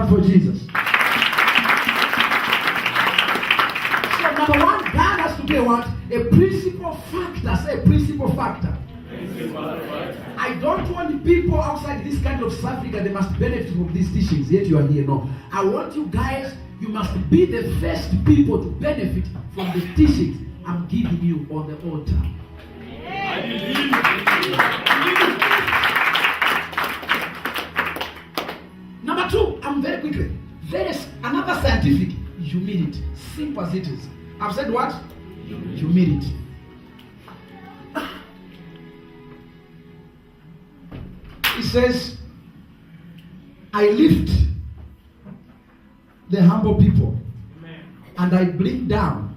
for Jesus. So number one, God has to be what? A principal factor. Say a principal factor. I don't want people outside this kind of South Africa, they must benefit from these teachings, yet you are here. No. I want you guys, you must be the first people to benefit from the teachings I'm giving you on the altar. Number two, I'm very quickly. There is another scientific, humility. Simple as it is. I've said what? Humility. It says, I lift the humble people, and I bring down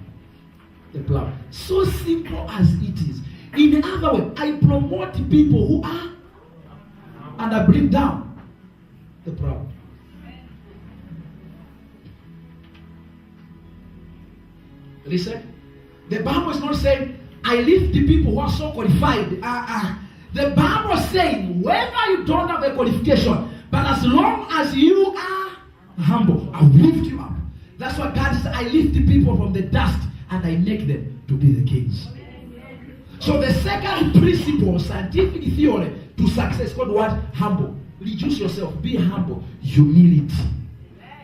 the proud. So simple as it is. In other words, I promote people who are, and I bring down the proud. Listen, the Bible is not saying, I lift the people who are so qualified. The Bible is saying, whether you don't have the qualification, but as long as you are humble, I lift you up. That's what God says. I lift the people from the dust and I make them to be the kings. So the second principle, scientific theory to success, called what? Humble. Reduce yourself. Be humble. Humility.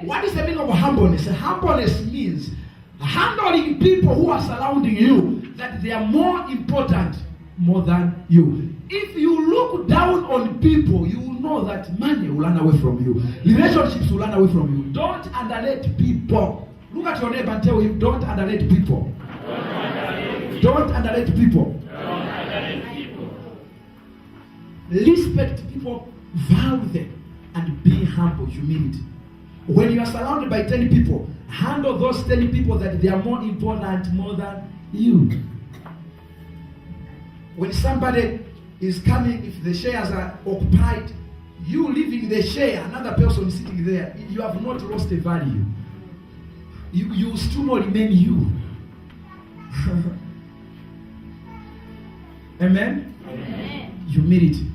What is the meaning of humbleness? Humbleness means handling people who are surrounding you, that they are more important more than you. If you look down on people, you will know that money will run away from you. Relationships will run away from you. Don't underrate people. Look at your neighbor and tell him, don't underrate people. Don't underrate people. Respect people, value them, and be humble, humility. When you are surrounded by 10 people, handle those 10 people that they are more important more than you. When somebody is coming, if the chairs are occupied, you leaving the chair, another person sitting there, you have not lost a value. You still not remain you. Amen? Amen? Humility.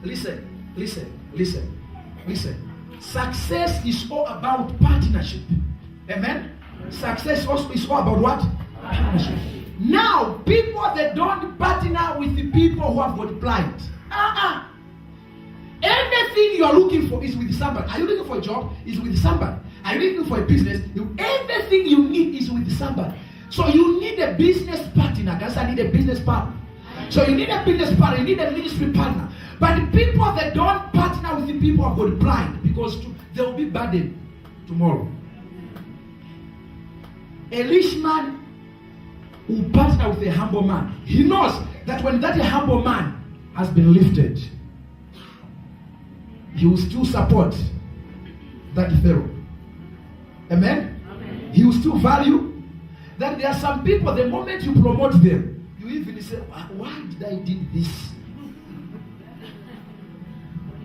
Listen. Success is all about partnership. Amen? Success also is all about what? Partnership. Now, people that don't partner with the people who have got pride. Everything you are looking for is with somebody. Are you looking for a job? Is with somebody. Are you looking for a business? Everything you need is with somebody. So you need a business partner. Guys, I need a business partner. So you need a business partner. You need a ministry partner. But the people that don't partner with the people have got pride, because they will be burdened tomorrow. A rich man will partner with a humble man. He knows that when that humble man has been lifted, he will still support that Pharaoh. Amen? Amen? He will still value that. There are some people, the moment you promote them, you even say, why did I do this?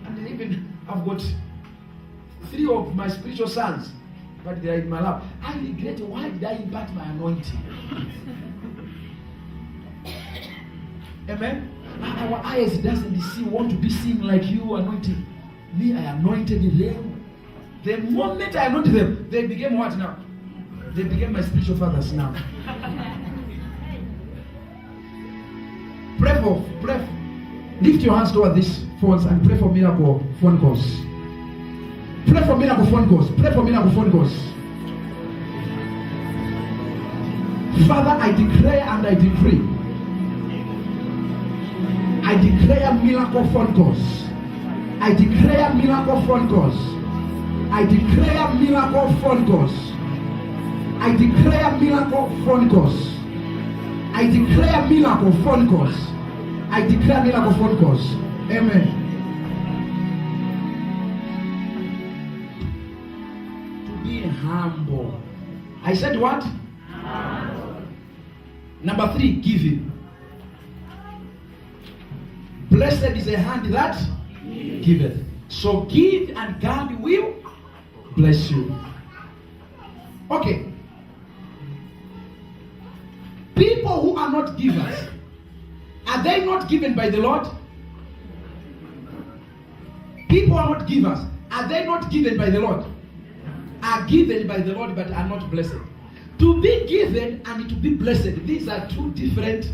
And even I've got 3 of my spiritual sons, but they are in my lap. I regret, why did I impart my anointing? Amen? Our eyes doesn't see, want to be seen like you anointed. Me, I anointed them. The moment I anointed them, they became what now? They became my spiritual fathers now. Pray. Lift your hands toward these phones and pray for miracle phone calls. Pray for miracle phone calls. Pray for miracle phone calls. Father, I declare and I decree. I declare miracle phone calls. I declare miracle phone calls. I declare miracle phone calls. I declare miracle phone calls. I declare miracle phone calls. I declare miracle phone calls. Amen. To be humble. I said what? Humble. Number 3, giving. Blessed is the hand that giveth. So give and God will bless you. Okay. People who are not givers, are they not given by the Lord? People who are not givers, are they not given by the Lord? Are given by the Lord but are not blessed. To be given and to be blessed, these are two different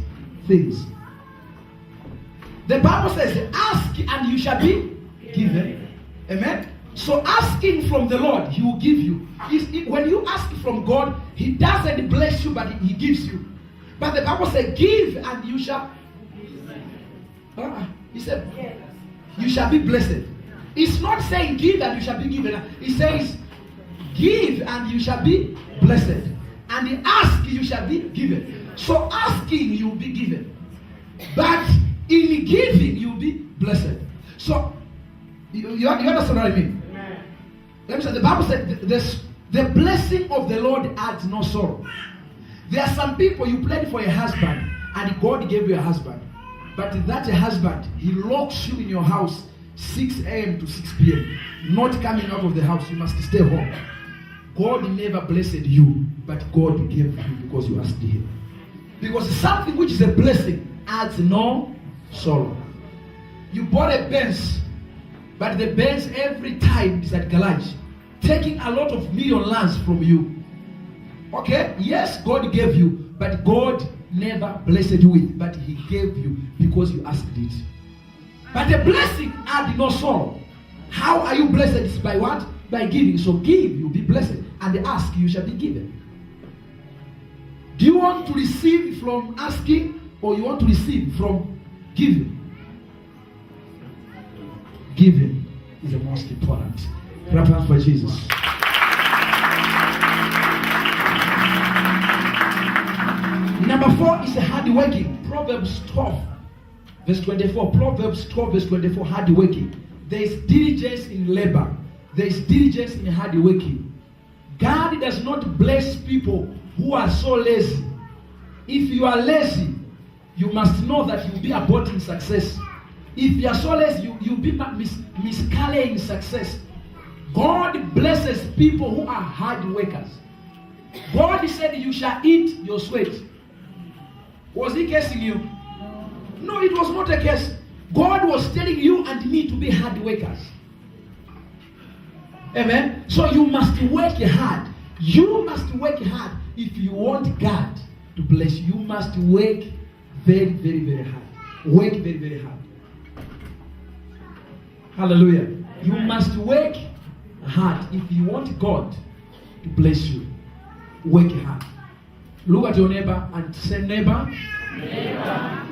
things. The Bible says, ask and you shall be given. Amen? So asking from the Lord, He will give you. When you ask from God, He doesn't bless you, but He gives you. But the Bible says, give and you shall. He said, you shall be blessed. It's not saying give and you shall be given. It says, give and you shall be blessed. And ask, you shall be given. So asking, you will be given. But in giving, you will be blessed. So, you understand what I mean? Amen. Let me say, the Bible said, the blessing of the Lord adds no sorrow. There are some people, you prayed for a husband, and God gave you a husband. But that husband, he locks you in your house 6 a.m. to 6 p.m. Not coming out of the house, you must stay home. God never blessed you, but God gave you because you asked Him. Because something which is a blessing adds no sorrow. You bought a Benz, but the Benz every time is at garage, taking a lot of million lands from you. Okay? Yes, God gave you, but God never blessed you with, but He gave you because you asked it. But the blessing adds no sorrow. How are you blessed? It's by what? By giving. So give, you'll be blessed. And ask, you shall be given. Do you want to receive from asking, or you want to receive from giving? Giving is the most important. Clap hands for Jesus. Number 4 is hard working. Proverbs 12, verse 24. Proverbs 12, verse 24. Hard working. There is diligence in labor. There is diligence in hard working. God does not bless people who are so lazy. If you are lazy, you must know that you'll be aborting success. If you are so lazy, you'll be miscarrying success. God blesses people who are hard workers. God said you shall eat your sweat. Was He cursing you? No, it was not a curse. God was telling you and me to be hard workers. Amen. So you must work hard. You must work hard if you want God to bless you. You must work very, very, very hard. Work very, very hard. Hallelujah. You must work hard if you want God to bless you. Work hard. Look at your neighbor and say, neighbor,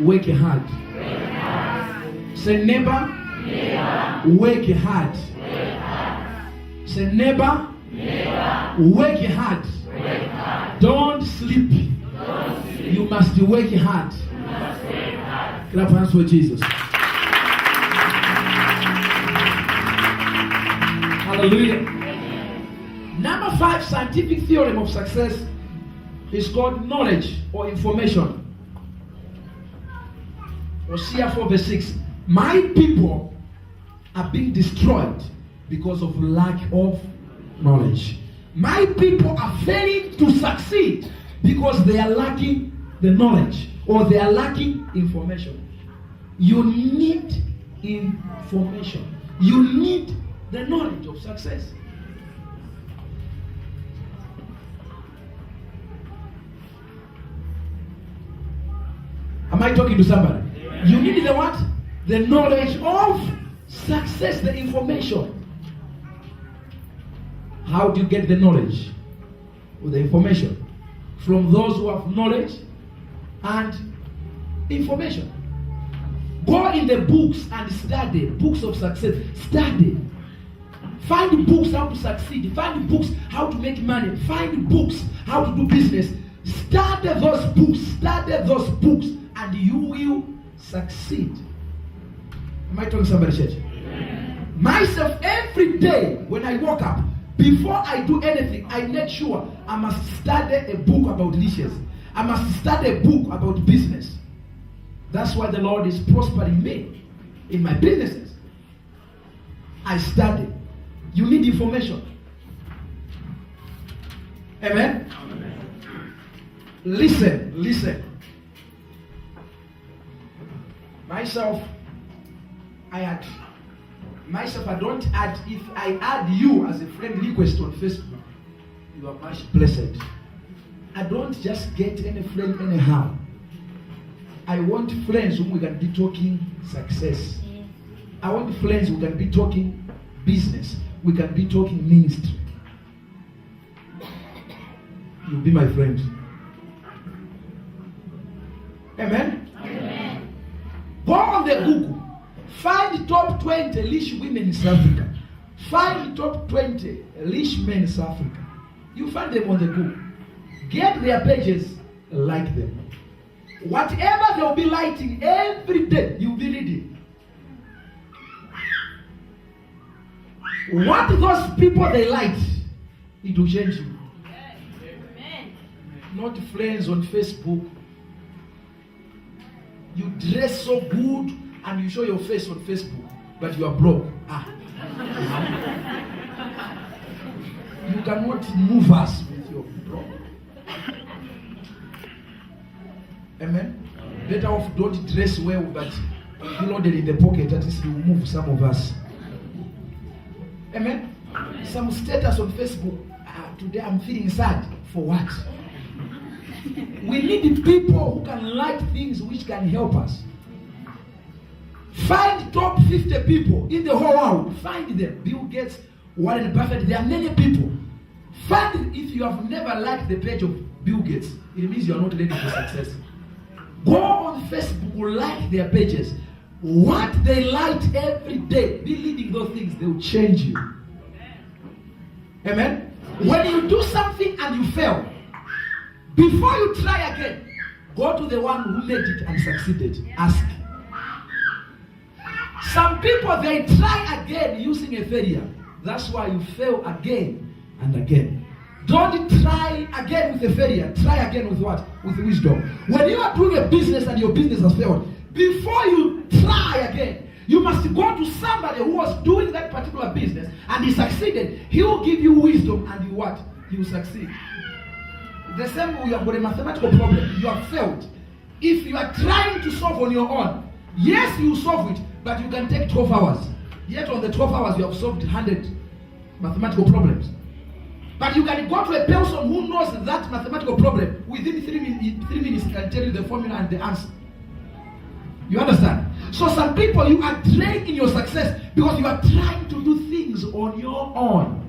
work hard. Say, neighbor, work hard. Say, neighbor, work hard. Don't sleep. You must work hard. Clap hands for Jesus. Hallelujah. Number 5 scientific theorem of success is called knowledge or information. Hosea 4 verse 6. My people are being destroyed because of lack of knowledge. My people are failing to succeed because they are lacking the knowledge or they are lacking information. You need information. You need the knowledge of success. Am I talking to somebody? Amen. You need the what? The knowledge of success, the information. How do you get the knowledge or the information? From those who have knowledge and information. Go in the books and study books of success. Study. Find books how to succeed. Find books how to make money. Find books how to do business. Study those books. Study those books and you will succeed. Am I talking to somebody, church? Amen. Myself, every day when I wake up, before I do anything, I make sure I must study a book about leisure. I must study a book about business. That's why the Lord is prospering me in my businesses. I study. You need information. Amen? Amen. Listen. Myself, I had Myself, I don't add. If I add you as a friend request on Facebook, you are much blessed. I don't just get any friend anyhow. I want friends whom we can be talking success. I want friends who can be talking business. We can be talking ministry. You'll be my friend. Amen? Amen. Go on the Google. Find top 20 rich women in South Africa. Find top 20 rich men in South Africa. You find them on the Google. Get their pages, like them. Whatever they'll be lighting every day, you'll be reading. What those people they light, it will change you. Amen. Not friends on Facebook. You dress so good and you show your face on Facebook, but you are broke. You cannot move us with your broke. Amen. Better off don't dress well, but you loaded in the pocket, at least you will move some of us. Amen. Some status on Facebook. Today I'm feeling sad. For what? We need people who can like things which can help us. Find top 50 people in the whole world. Find them. Bill Gates, Warren Buffett. There are many people. Find if you have never liked the page of Bill Gates, it means you are not ready for success. Go on Facebook, like their pages. What they light every day, be leading those things, they will change you. Amen? When you do something and you fail, before you try again, go to the one who made it and succeeded. Ask. Some people, they try again using a failure. That's why you fail again and again. Don't try again with a failure. Try again with what? With wisdom. When you are doing a business and your business has failed, before you try again, you must go to somebody who was doing that particular business and he succeeded. He will give you wisdom and you what? You succeed. The same way you have got a mathematical problem. You have failed. If you are trying to solve on your own, yes, you solve it, but you can take 12 hours. Yet on the 12 hours, you have solved 100 mathematical problems. But you can go to a person who knows that mathematical problem. Within 3 minutes, he can tell you the formula and the answer. You understand? So some people, you are delaying in your success because you are trying to do things on your own.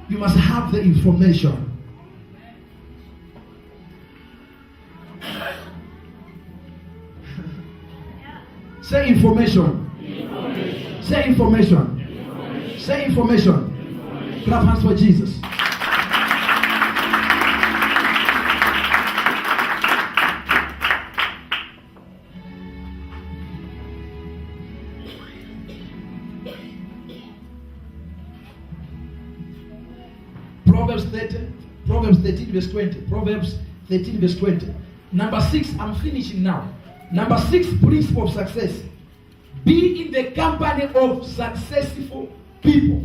You must have the information. Say information. Information. Say information. Information. Say information. Clap hands for Jesus. Proverbs 13 verse 20. Proverbs 13 verse 20. Number 6, I'm finishing now. Number 6 principle of success. Be in the company of successful people.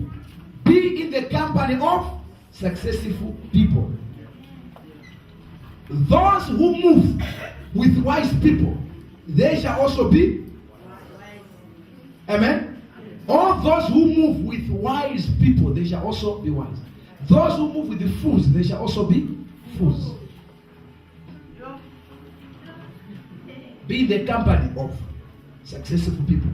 Be in the company of successful people. Those who move with wise people, they shall also be. Amen. All those who move with wise people, they shall also be wise. Those who move with the fools, they shall also be fools. Be in the company of successful people.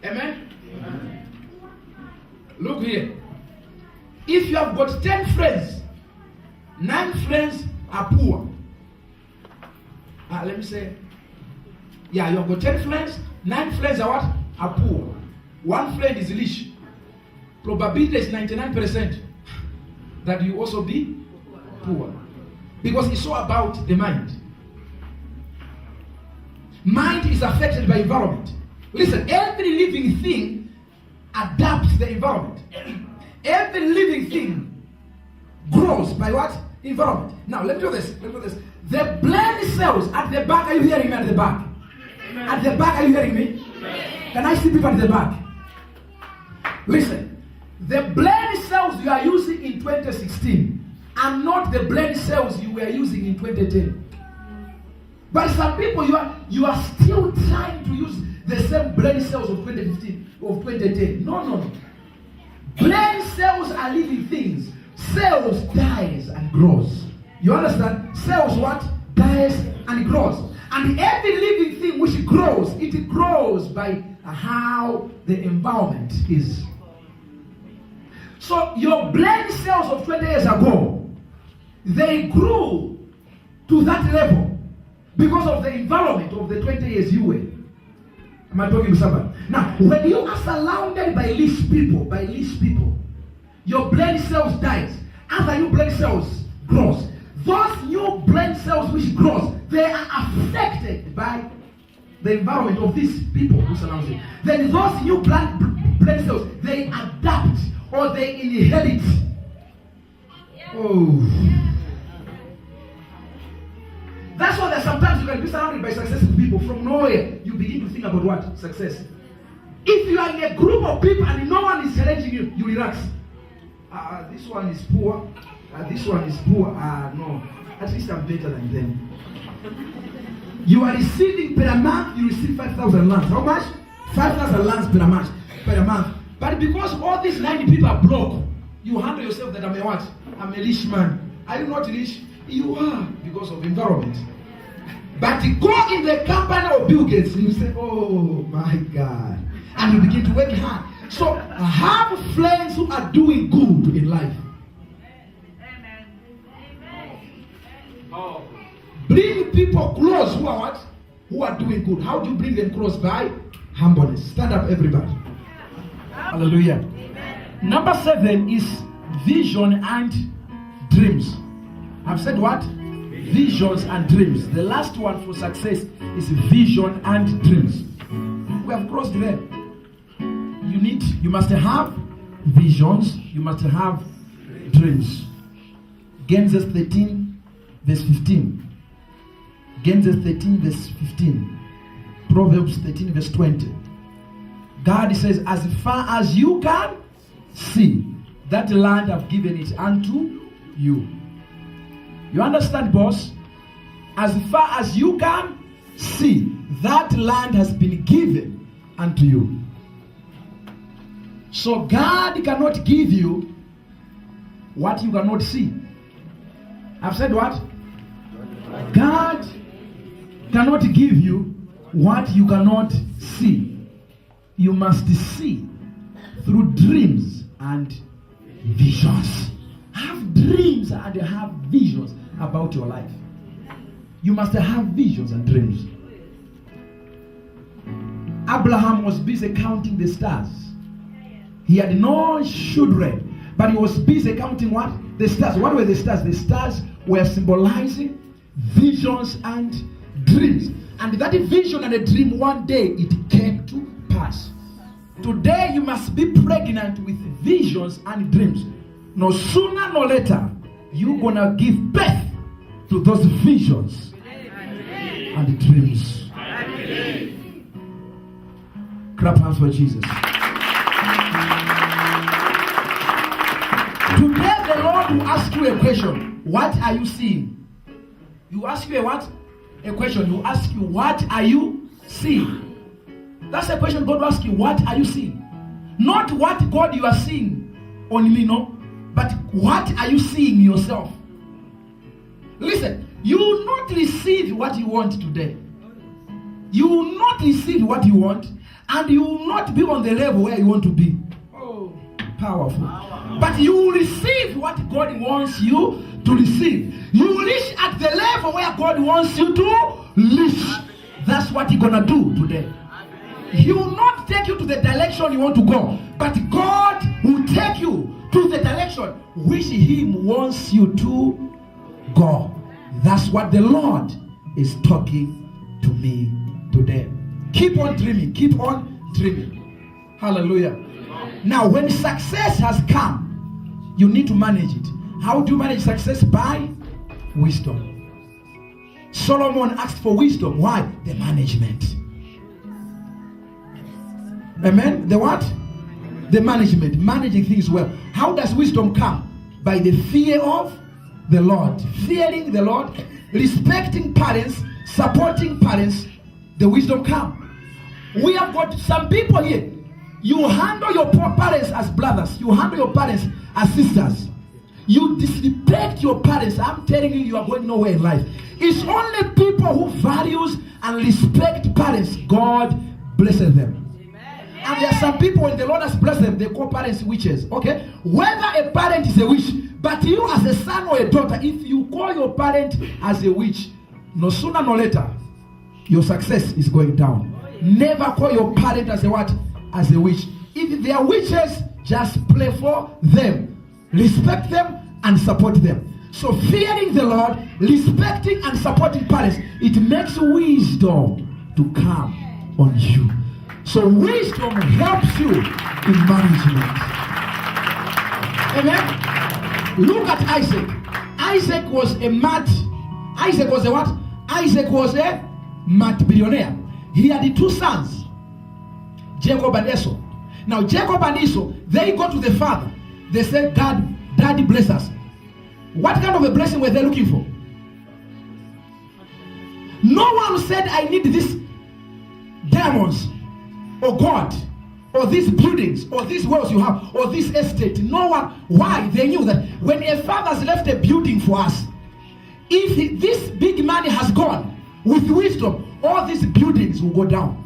Amen? Amen. Look here. If you have got 10 friends, 9 friends are poor. Let me say, you have got 10 friends, 9 friends are what? Are poor. 1 friend is rich. Probability is 99% that you also be poor. Because it's all about the mind. Mind is affected by environment. Listen, every living thing adapts the environment. Every living thing grows by what? Environment. Now, let's do this. The brain cells at the back, are you hearing me at the back? Amen. At the back, are you hearing me? Amen. Can I see people at the back? Listen. The brain cells you are using in 2016 are not the brain cells you were using in 2010. But some people, you are still trying to use the same brain cells of 2015, of 2010. No. Brain cells are living things. Cells dies and grows. You understand? Cells what? Dies and grows. And every living thing which grows, it grows by how the environment is. So your brain cells of 20 years ago, they grew to that level because of the environment of the 20 years you were. Am I talking to somebody? Now, when you are surrounded by least people, your brain cells dies. Other new brain cells grows. Those new brain cells which grows, they are affected by the environment of these people who surround you. Then those new brain cells, they adapt or they inherit. Oh. That's why sometimes you can be surrounded by successful people. From nowhere, you begin to think about what? Success. If you are in a group of people and no one is challenging you, you relax. This one is poor. This one is poor. No. At least I'm better than them. You are receiving per month, you receive 5,000 lands. How much? 5,000 lands per month. But because all these 90 people are broke, you handle yourself that I'm a what? I'm a rich man. Are you not rich? You are, because of environment. But you go in the company of Bill Gates, you say, oh my God. And you begin to work hard. So have friends who are doing good in life. Amen. Bring people close who are what? Who are doing good. How do you bring them close? By humbleness. Stand up, everybody. Hallelujah. Amen. Number 7 is vision and dreams. I've said what? Visions and dreams. The last one for success is vision and dreams. We have crossed there. You must have visions. You must have dreams. Genesis 13, verse 15. Genesis 13, verse 15. Proverbs 13, verse 20. God says, as far as you can see, that land I've given it unto you. You understand, boss? As far as you can see, that land has been given unto you. So God cannot give you what you cannot see. I've said what? God cannot give you what you cannot see. You must see through dreams and visions. Have dreams and have visions about your life. You must have visions and dreams. Abraham was busy counting the stars. He had no children, but he was busy counting what? The stars. What were the stars? The stars were symbolizing visions and dreams. And that vision and a dream, one day it came to pass. Today you must be pregnant with visions and dreams. No sooner nor later, you're gonna give birth to those visions and dreams. Clap hands for Jesus. Today the Lord will ask you a question. What are you seeing? You ask you a what? A question. You ask you, what are you seeing? That's a question God will ask you. What are you seeing? Not what God you are seeing only, no. But what are you seeing yourself? Listen, you will not receive what you want today. You will not receive what you want, and you will not be on the level where you want to be. Oh, powerful. But you will receive what God wants you to receive. You will reach at the level where God wants you to reach. That's what He's gonna do today. He will not take you to the direction you want to go, but God will take you to the direction which He wants you to go. That's what the Lord is talking to me today. Keep on dreaming. Keep on dreaming. Hallelujah. Now, when success has come, you need to manage it. How do you manage success? By wisdom. Solomon asked for wisdom. Why? The management. Amen. The what? The management. Managing things well. How does wisdom come? By the fear of the Lord. Fearing the Lord, respecting parents, supporting parents, the wisdom comes. We have got some people here. You handle your parents as brothers. You handle your parents as sisters. You disrespect your parents. I'm telling you, you are going nowhere in life. It's only people who values and respect parents, God blesses them. And there are some people, when the Lord has blessed them, they call parents witches. Okay? Whether a parent is a witch, but you as a son or a daughter, if you call your parent as a witch, no sooner nor later, your success is going down. Never call your parent as a what? As a witch. If they are witches, just pray for them. Respect them and support them. So fearing the Lord, respecting and supporting parents, it makes wisdom to come on you. So wisdom helps you in management. Amen. Look at Isaac. Isaac was a mad. Isaac was a what? Isaac was a mad billionaire. He had 2 sons, Jacob and Esau. Now Jacob and Esau, they go to the father. They said, Daddy bless us. What kind of a blessing were they looking for? No one said, I need these diamonds, or God, or these buildings, or these wells you have, or this estate. No one. Why? They knew that when a father has left a building for us, if this big money has gone with wisdom, all these buildings will go down.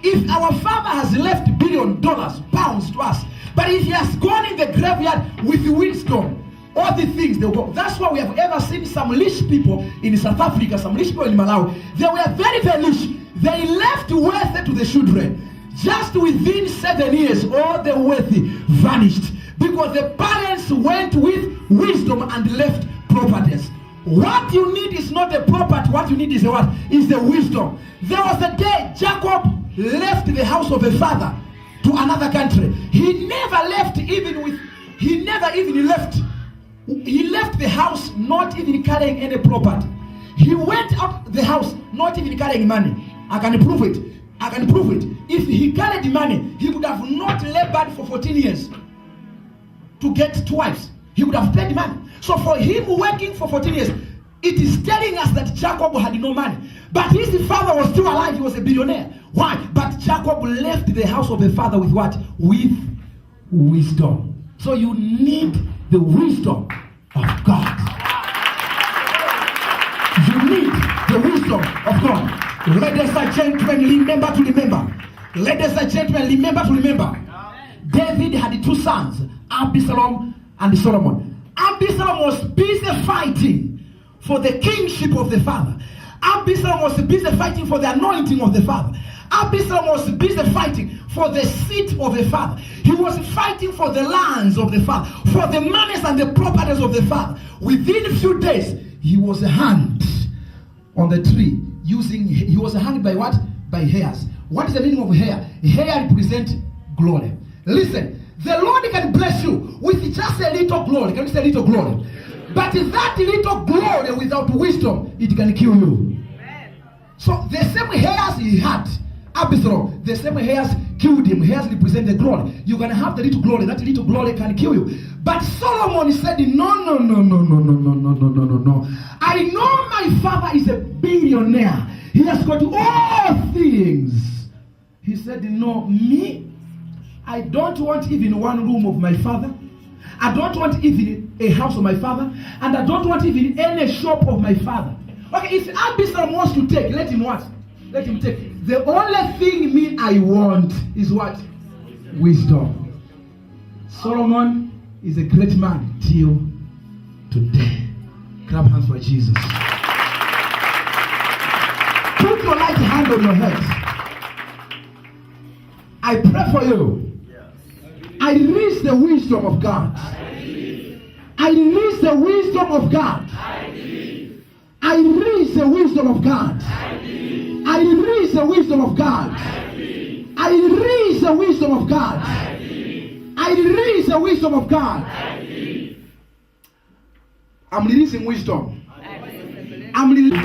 If our father has left $1 billion, pounds to us, but if he has gone in the graveyard with wisdom, all the things they will go. That's why we have ever seen some rich people in South Africa, some rich people in Malawi. They were very, very rich. They left wealth to the children. Just within 7 years, all the wealthy vanished because the parents went with wisdom and left properties. What you need is not the property. What you need is the what? Is the wisdom. There was a day Jacob left the house of a father to another country. He never left He left the house not even carrying any property. He went out the house not even carrying money. I can prove it. If he carried money, he would have not labored for 14 years to get 2 wives. He would have paid money. So for him working for 14 years, it is telling us that Jacob had no money. But his father was still alive. He was a billionaire. Why? But Jacob left the house of the father with what? With wisdom. So you need the wisdom of God. You need the wisdom of God. Ladies and gentlemen, remember to remember. Ladies and gentlemen, remember to remember. David had 2 sons, Absalom and Solomon. Absalom was busy fighting for the kingship of the father. Absalom was busy fighting for the anointing of the father. Absalom was busy fighting for the seat of the father. He was fighting for the lands of the father, for the monies and the properties of the father. Within a few days, he was hanged on the tree. He was hanged by what? By hairs. What is the meaning of hair? Hair represents glory. Listen, the Lord can bless you with just a little glory. Can you say little glory? But that little glory without wisdom, it can kill you. So the same hairs he had, Absalom, the same hairs killed him. Hairs represent the glory. You're going to have the little glory. That little glory can kill you. But Solomon said, no. I know my father is a billionaire. He has got all things. He said, no, me, I don't want even one room of my father. I don't want even a house of my father. And I don't want even any shop of my father. Okay, if Absalom wants to take, let him what? Let him take. The only thing me I want is what? Wisdom. Solomon is a great man till today. Clap hands for Jesus. Put your right hand on your head. I pray for you. I release the wisdom of God. I release the wisdom of God. I release the wisdom of God. I release the wisdom of God. I release the wisdom of God. I release the wisdom of God. I'm releasing wisdom. I'm releasing.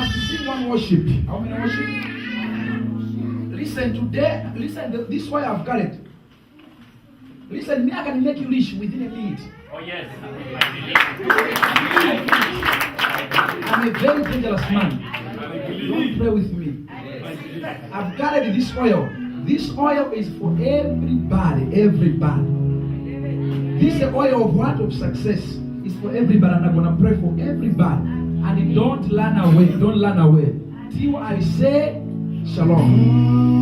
must sing one worship. How many worship? Listen, today, this is why I've got it. Listen, me, I can make you rich within a minute. Oh, yes. I'm a very dangerous man. Don't play with me. I've gathered this oil. This oil is for everybody. Everybody. This is the oil of what? Of success. It's for everybody. And I'm going to pray for everybody. And don't run away. Don't run away. Till I say shalom.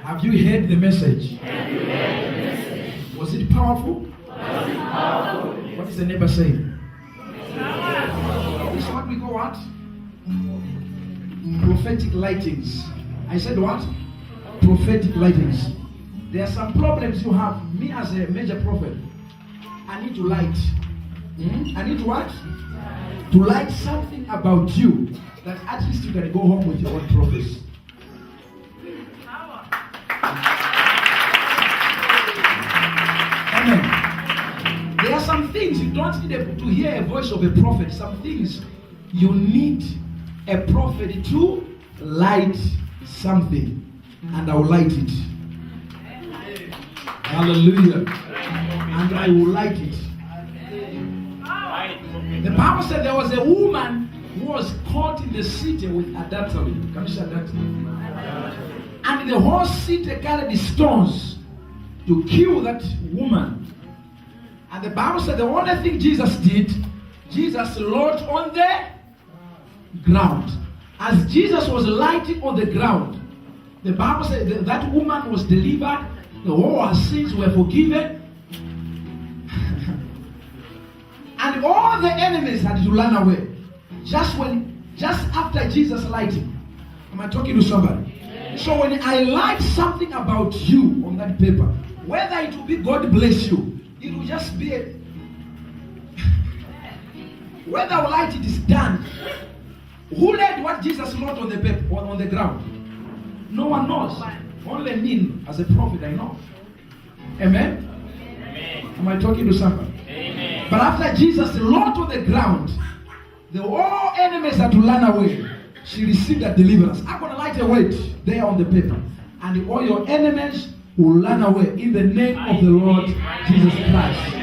Have you heard the message? Was it powerful? What is the neighbor saying? This is what we call what? Prophetic lightings. I said what? Prophetic lightings. There are some problems you have. Me as a major prophet, I need to light. I need to what? To light something about you that at least you can go home with your own prophecy. Amen. There are some things you don't need to hear a voice of a prophet. Some things you need a prophet to light something, and I will light it. Hallelujah. And I will light it. The Bible said there was a woman who was caught in the city with adultery. Can you say adultery? And the whole city carried the stones to kill that woman. And the Bible said the only thing Jesus did, Jesus lodged on the ground. As Jesus was lighting on the ground, the Bible said that woman was delivered. All her sins were forgiven. And all the enemies had to run away. Just after Jesus lighting. Am I talking to somebody? So when I light something about you on that paper, whether it will be God bless you, it will just be a whether I light it is done. Who laid what Jesus wrote on the paper on the ground? No one knows. Only me as a prophet I know. Amen? Amen. Am I talking to somebody? Amen. But after Jesus wrote on the ground, all enemies had to run away. She received that deliverance. I'm going to light a weight there on the paper. And all your enemies will run away in the name of the Lord Jesus Christ.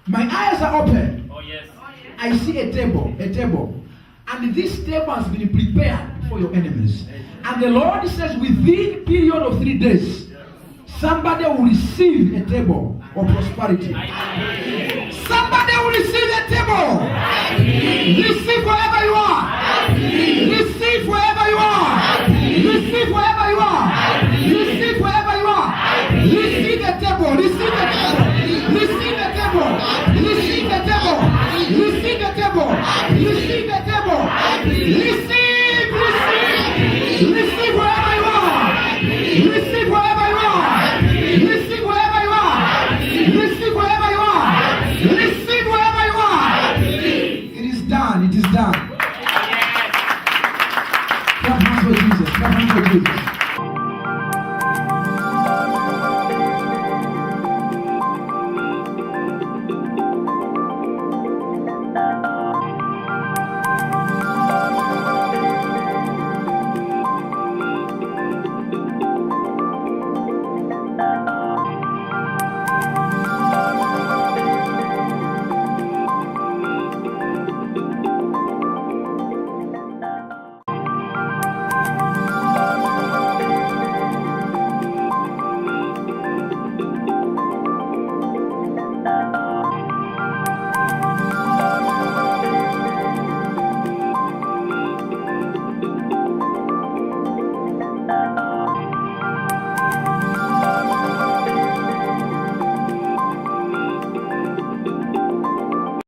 My eyes are open. Oh, yes. I see a table. And this table has been prepared for your enemies. And the Lord says within a period of 3 days, somebody will receive a table of prosperity. Somebody will receive a table. Receive wherever you are. Receive wherever you are. Receive wherever you are. Receive wherever you are. Receive the table. Receive the table. Receive the table. Receive the table. Receive the table. Receive the table. Receive. Receive wherever you are. Receive wherever you are. Receive wherever you are. Receive wherever you are. Receive wherever you are. It is done. It is done. Clap for Jesus.